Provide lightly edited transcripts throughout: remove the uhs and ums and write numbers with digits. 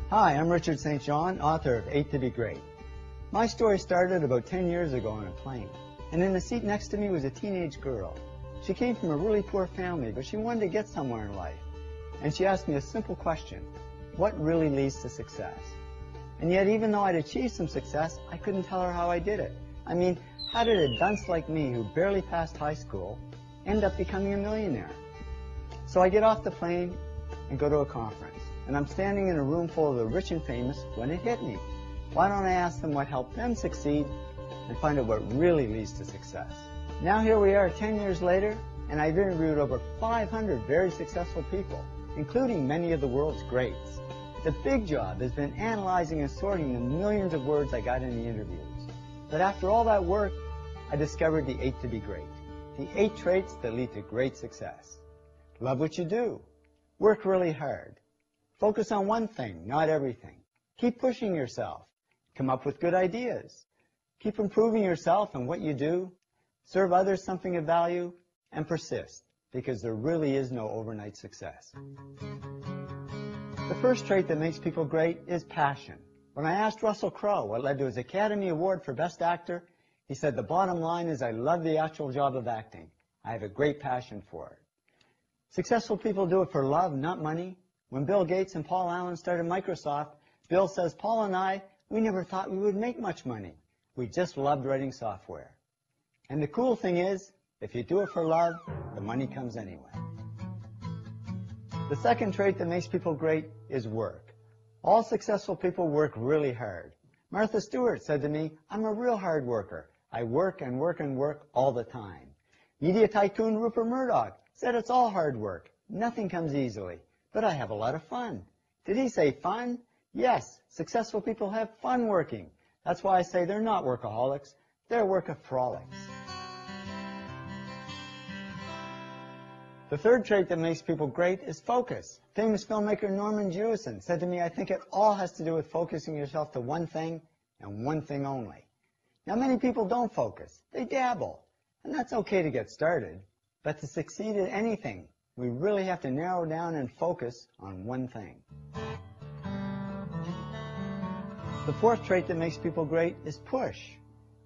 Hi, I'm Richard St. John, author of 8 to be Great. My story started about 10 years ago on a plane, and in the seat next to me was a teenage girl. She came from a really poor family, but she wanted to get somewhere in life. And she asked me a simple question: what really leads to success? And yet, even though I'd achieved some success, I couldn't tell her how I did it. I mean, how did a dunce like me, who barely passed high school, end up becoming a millionaire? So I get off the plane and go to a conference, and I'm standing in a room full of the rich and famous when it hit me. Why don't I ask them what helped them succeed and find out what really leads to success? Now here we are 10 years later, and I've interviewed over 500 very successful people, including many of the world's greats. The big job has been analyzing and sorting the millions of words I got in the interviews. But after all that work, I discovered the 8 to be great, the 8 traits that lead to great success. Love what you do. Work really hard. Focus on one thing, not everything. Keep pushing yourself. Come up with good ideas. Keep improving yourself and what you do. Serve others something of value, and persist, because there really is no overnight success. The first trait that makes people great is passion. When I asked Russell Crowe what led to his Academy Award for Best Actor, he said, "The bottom line is I love the actual job of acting. I have a great passion for it." Successful people do it for love, not money. When Bill Gates and Paul Allen started Microsoft, Bill says, "Paul and I, we never thought we would make much money. We just loved writing software." And the cool thing is, if you do it for love, the money comes anyway. The second trait that makes people great is work. All successful people work really hard. Martha Stewart said to me, "I'm a real hard worker. I work and work and work all the time." Media tycoon Rupert Murdoch said it's all hard work. Nothing comes easily, but I have a lot of fun. Did he say fun? Yes, successful people have fun working. That's why I say they're not workaholics, they're workaholics. The third trait that makes people great is focus. Famous filmmaker Norman Jewison said to me, "I think it all has to do with focusing yourself to one thing and one thing only." Now, many people don't focus. They dabble. And that's okay to get started. But to succeed at anything, we really have to narrow down and focus on one thing. The fourth trait that makes people great is push.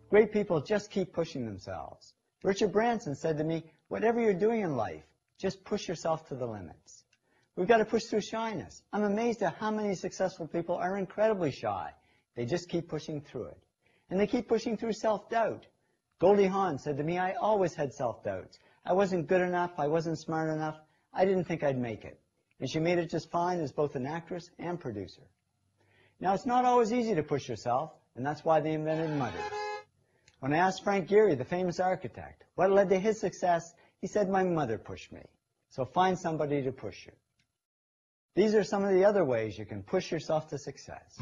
Great people just keep pushing themselves. Richard Branson said to me, "Whatever you're doing in life, just push yourself to the limits." We've got to push through shyness. I'm amazed at how many successful people are incredibly shy. They just keep pushing through it. And they keep pushing through self-doubt. Goldie Hawn said to me, "I always had self-doubts. I wasn't good enough. I wasn't smart enough. I didn't think I'd make it." And she made it just fine as both an actress and producer. Now, it's not always easy to push yourself, and that's why they invented mutters. When I asked Frank Gehry, the famous architect, what led to his success, he said, "My mother pushed me." So find somebody to push you. These are some of the other ways you can push yourself to success.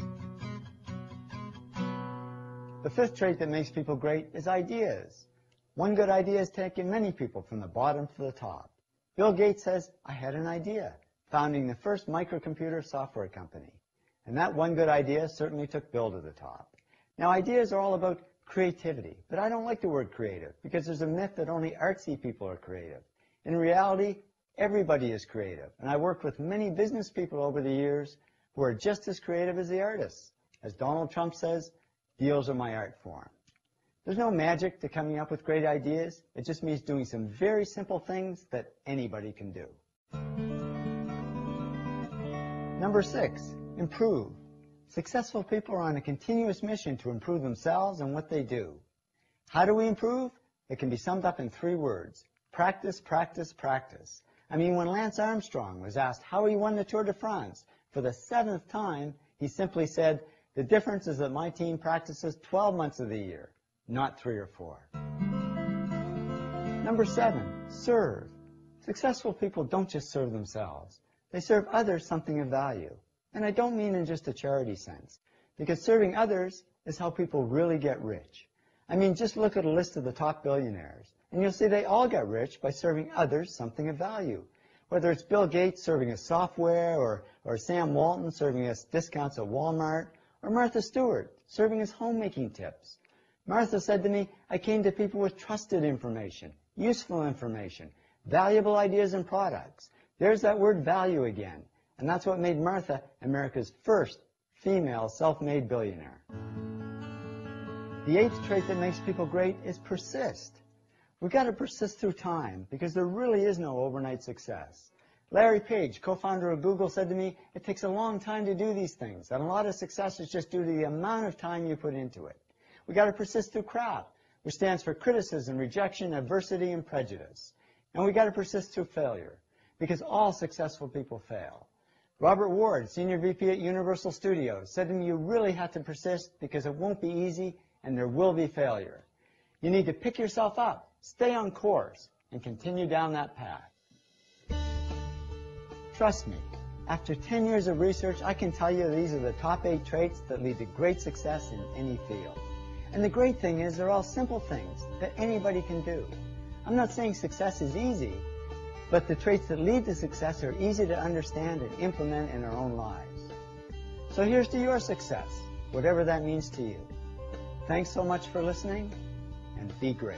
The fifth trait that makes people great is ideas. One good idea has taken many people from the bottom to the top. Bill Gates says, "I had an idea," founding the first microcomputer software company. And that one good idea certainly took Bill to the top. Now, ideas are all about creativity, but I don't like the word creative because there's a myth that only artsy people are creative. In reality, everybody is creative, and I worked with many business people over the years who are just as creative as the artists. As Donald Trump says, "Deals are my art form." There's no magic to coming up with great ideas. It just means doing some very simple things that anybody can do. Number 6, improve. Successful people are on a continuous mission to improve themselves and what they do. How do we improve? It can be summed up in 3 words: practice, practice, practice. I mean, when Lance Armstrong was asked how he won the Tour de France for the 7th time, he simply said, "The difference is that my team practices 12 months of the year, not 3 or 4. Number 7, serve. Successful people don't just serve themselves. They serve others something of value. And I don't mean in just a charity sense, because serving others is how people really get rich. I mean, just look at a list of the top billionaires, and you'll see they all got rich by serving others something of value. Whether it's Bill Gates serving us software, or Sam Walton serving us discounts at Walmart, or Martha Stewart serving us homemaking tips. Martha said to me, "I came to people with trusted information, useful information, valuable ideas and products." There's that word value again. And that's what made Martha America's first female self-made billionaire. The 8th trait that makes people great is persist. We've got to persist through time because there really is no overnight success. Larry Page, co-founder of Google, said to me, it takes a long time to do these things, and a lot of success is just due to the amount of time you put into it. We've got to persist through CRAP, which stands for criticism, rejection, adversity, and prejudice. And we've got to persist through failure because all successful people fail. Robert Ward, Senior VP at Universal Studios, said to me, you really have to persist because it won't be easy and there will be failure. You need to pick yourself up, stay on course, and continue down that path. Trust me, after 10 years of research, I can tell you these are the top 8 traits that lead to great success in any field. And the great thing is they're all simple things that anybody can do. I'm not saying success is easy, but the traits that lead to success are easy to understand and implement in our own lives. So here's to your success, whatever that means to you. Thanks so much for listening, and be great.